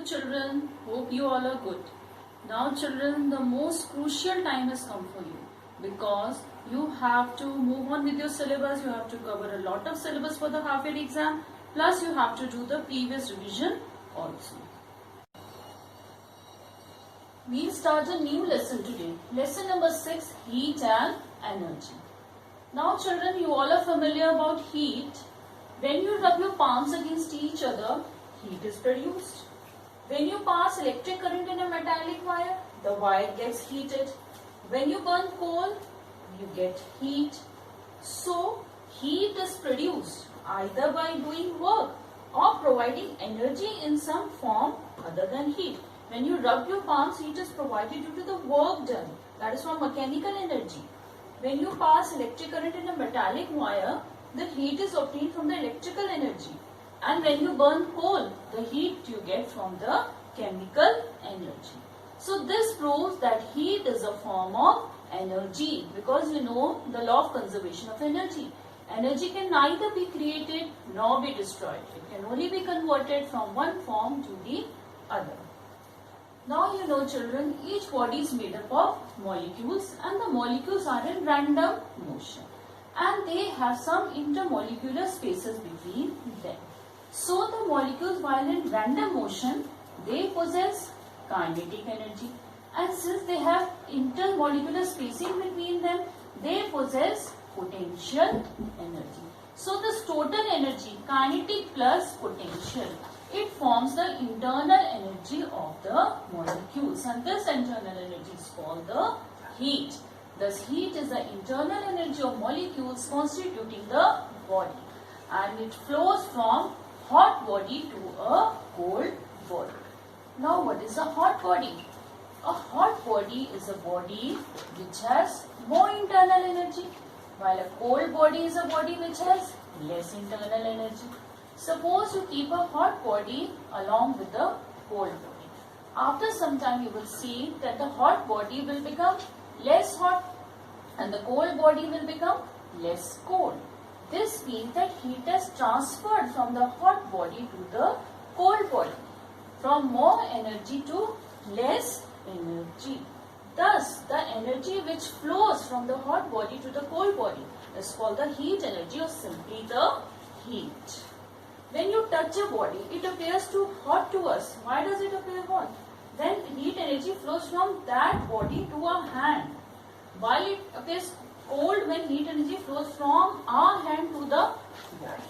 children. Hope you all are good. Now children, the most crucial time has come for you because you have to move on with your syllabus. You have to cover a lot of syllabus for the half year exam. Plus you have to do the previous revision also. We'll start a new lesson today. Lesson number 6, heat and energy. Now children, you all are familiar about heat. When you rub your palms against each other, heat is produced. When you pass electric current in a metallic wire, the wire gets heated. When you burn coal, you get heat. So, heat is produced either by doing work or providing energy in some form other than heat. When you rub your palms, heat is provided due to the work done. That is from mechanical energy. When you pass electric current in a metallic wire, the heat is obtained from the electrical energy. And when you burn coal, the heat you get from the chemical energy. So this proves that heat is a form of energy, because you know the law of conservation of energy. Energy can neither be created nor be destroyed. It can only be converted from one form to the other. Now you know children, each body is made up of molecules and the molecules are in random motion. And they have some intermolecular spaces between them. So the molecules, while in random motion, they possess kinetic energy, and since they have intermolecular spacing between them, they possess potential energy. So this total energy, kinetic plus potential, it forms the internal energy of the molecules, and this internal energy is called the heat. Thus heat is the internal energy of molecules constituting the body, and it flows from hot body to a cold body. Now what is a hot body? A hot body is a body which has more internal energy, while a cold body is a body which has less internal energy. Suppose you keep a hot body along with the cold body. After some time you will see that the hot body will become less hot and the cold body will become less cold. This means that heat has transferred from the hot body to the cold body, from more energy to less energy. Thus, the energy which flows from the hot body to the cold body is called the heat energy, or simply the heat. When you touch a body, it appears too hot to us. Why does it appear hot? Then heat energy flows from that body to our hand, while it appears cold when heat energy flows from our hand to the body.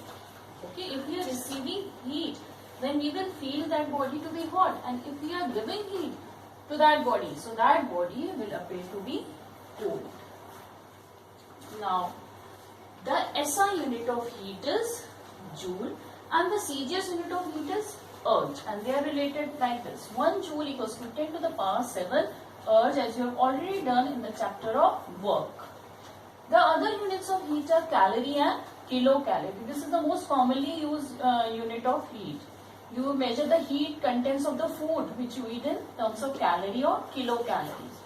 Okay, if we are receiving heat, then we will feel that body to be hot, and if we are giving heat to that body, so that body will appear to be cold. Now, the SI unit of heat is joule, and the CGS unit of heat is erg, and they are related like this. 1 joule equals to 10 to the power 7 erg, as you have already done in the chapter of work. The other units of heat are calorie and kilocalorie. This is the most commonly used unit of heat. You measure the heat contents of the food which you eat in terms of calorie or kilocalories.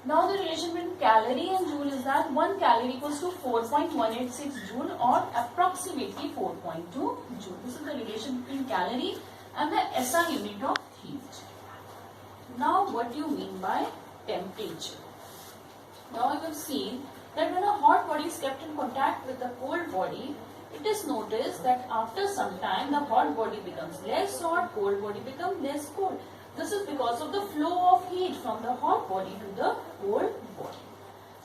Now the relation between calorie and joule is that 1 calorie equals to 4.186 joule, or approximately 4.2 joule. This is the relation between calorie and the SI unit of heat. Now what do you mean by temperature? Now you have seen that when a hot body is kept in contact with the cold body, it is noticed that after some time the hot body becomes less hot, cold body becomes less cold. This is because of the flow of heat from the hot body to the cold body.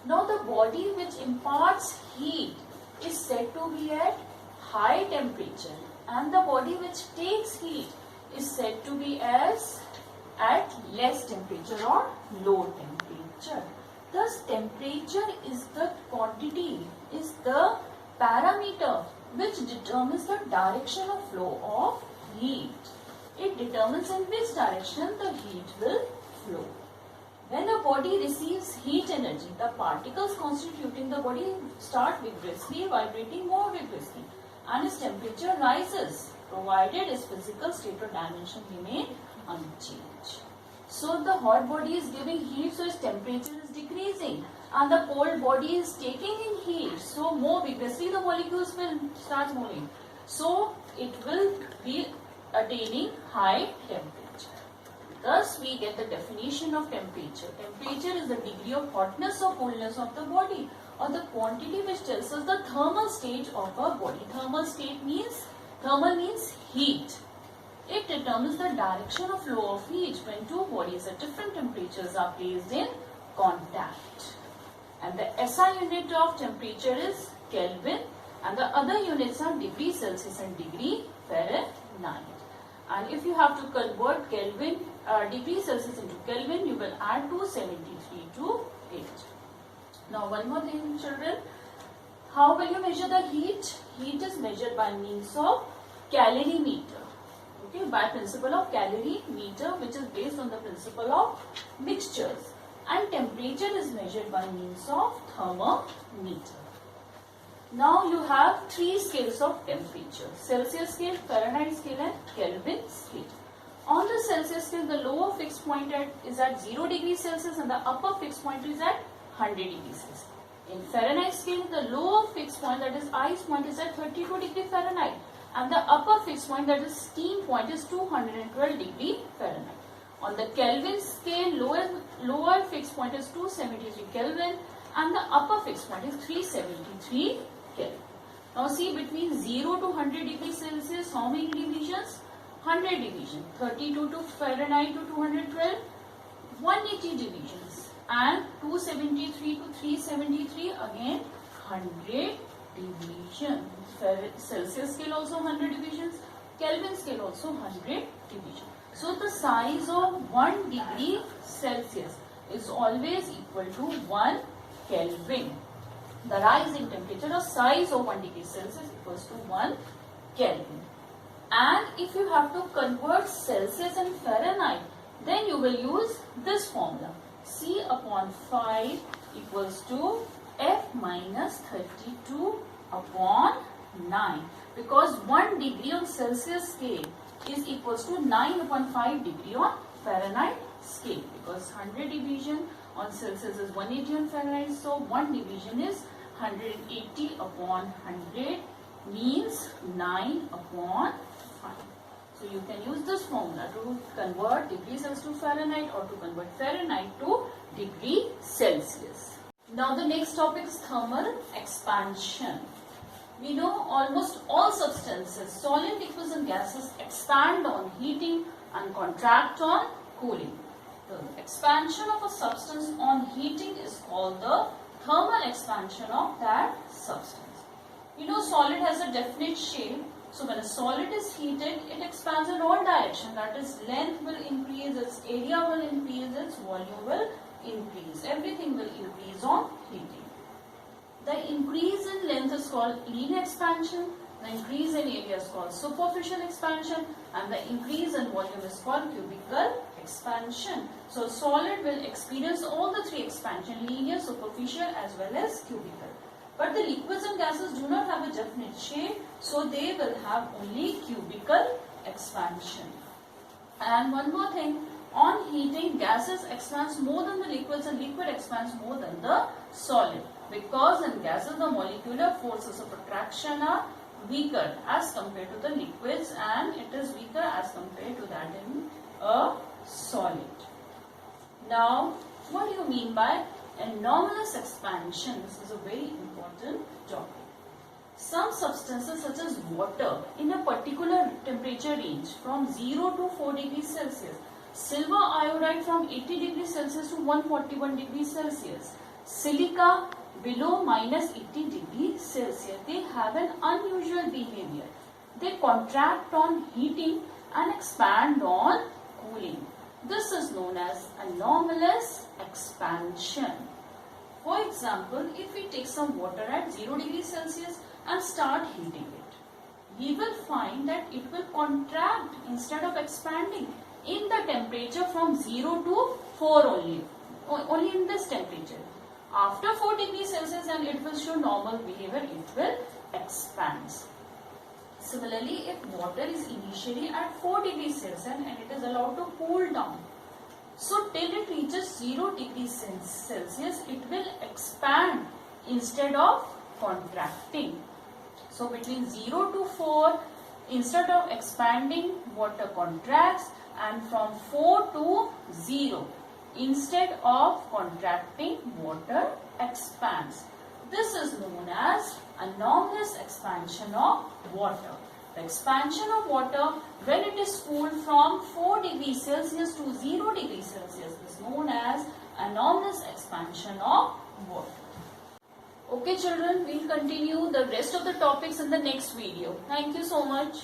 Now the body which imparts heat is said to be at high temperature, and the body which takes heat is said to be as at less temperature or low temperature. Thus, temperature is the quantity, is the parameter which determines the direction of flow of heat. It determines in which direction the heat will flow. When a body receives heat energy, the particles constituting the body start vigorously vibrating more vigorously, and its temperature rises, provided its physical state or dimension remain unchanged. So the hot body is giving heat, so its temperature is decreasing, and the cold body is taking in heat, so more vigorously the molecules will start moving. So it will be attaining high temperature. Thus, we get the definition of temperature. Temperature is the degree of hotness or coolness of the body, or the quantity which tells us the thermal state of a body. Thermal means heat. It determines the direction of flow of heat when two bodies at different temperatures are placed in contact. And the SI unit of temperature is Kelvin, and the other units are degree Celsius and degree Fahrenheit. And if you have to convert degree Celsius into Kelvin, you will add 273 to it. Now one more thing, children. How will you measure the heat? Heat is measured by means of calorimeter. Okay, by principle of calorimeter, which is based on the principle of mixtures. And temperature is measured by means of thermometer. Now you have three scales of temperature: Celsius scale, Fahrenheit scale and Kelvin scale. On the Celsius scale, the lower fixed point is at 0 degrees Celsius and the upper fixed point is at 100 degrees Celsius. In Fahrenheit scale, the lower fixed point, that is ice point, is at 32 degree Fahrenheit and the upper fixed point, that is steam point, is 212 degree Fahrenheit. On the Kelvin scale, lower fixed point is 273 Kelvin and the upper fixed point is 373 Kelvin. Now see, between 0 to 100 degrees Celsius, how many divisions? 100 divisions. 32 to Fahrenheit to 212, 180 divisions. And 273 to 373, again 100 divisions. Celsius scale also 100 divisions. Kelvin scale also 100 divisions. So the size of 1 degree Celsius is always equal to 1 Kelvin. The rise in temperature or size of 1 degree Celsius equals to 1 Kelvin. And if you have to convert Celsius and Fahrenheit, then you will use this formula. C upon 5 equals to F minus 32 upon 9. Because 1 degree on Celsius scale is equals to 9 upon 5 degree on Fahrenheit scale. Because 100 division on Celsius is 180 on Fahrenheit. So 1 division is 180 upon 100 means 9 upon 5. So you can use this formula to convert degree Celsius to Fahrenheit or to convert Fahrenheit to degree Celsius. Now the next topic is thermal expansion. We know almost all substances, solid, liquids and gases, expand on heating and contract on cooling. The expansion of a substance on heating is called the thermal expansion of that substance. You know, solid has a definite shape. So when a solid is heated, it expands in all directions. That is, length will increase, its area will increase, its volume will increase. Everything will increase on heating. The increase in length is called linear expansion. The increase in area is called superficial expansion. And the increase in volume is called cubical expansion. So solid will experience all the three expansion: linear, superficial as well as cubical. But the liquids and gases do not have a definite shape, so they will have only cubical expansion. And one more thing, on heating, gases expands more than the liquids and liquid expands more than the solid. Because in gases, the molecular forces of attraction are weaker as compared to the liquids, and it is weaker as compared to that in a solid. Now, what do you mean by anomalous expansion? This is a very important topic. Some substances such as water in a particular temperature range from 0 to 4 degrees Celsius, silver iodide from 80 degrees Celsius to 141 degrees Celsius, silica below minus 80 degrees Celsius, they have an unusual behavior. They contract on heating and expand on cooling. This is known as anomalous expansion. For example, if we take some water at 0 degrees Celsius and start heating it, we will find that it will contract instead of expanding in the temperature from 0 to 4 only in this temperature. After 4 degrees Celsius, and it will show normal behavior, it will expand. Similarly, if water is initially at 4 degrees Celsius and it is allowed to cool down, so till it reaches 0 degrees Celsius, it will expand instead of contracting. So between 0 to 4, instead of expanding, water contracts, and from 4 to 0. Instead of contracting, water expands. This is known as anomalous expansion of water. The expansion of water when it is cooled from 4 degrees Celsius to 0 degrees Celsius is known as anomalous expansion of water. Okay children, we'll continue the rest of the topics in the next video. Thank you so much.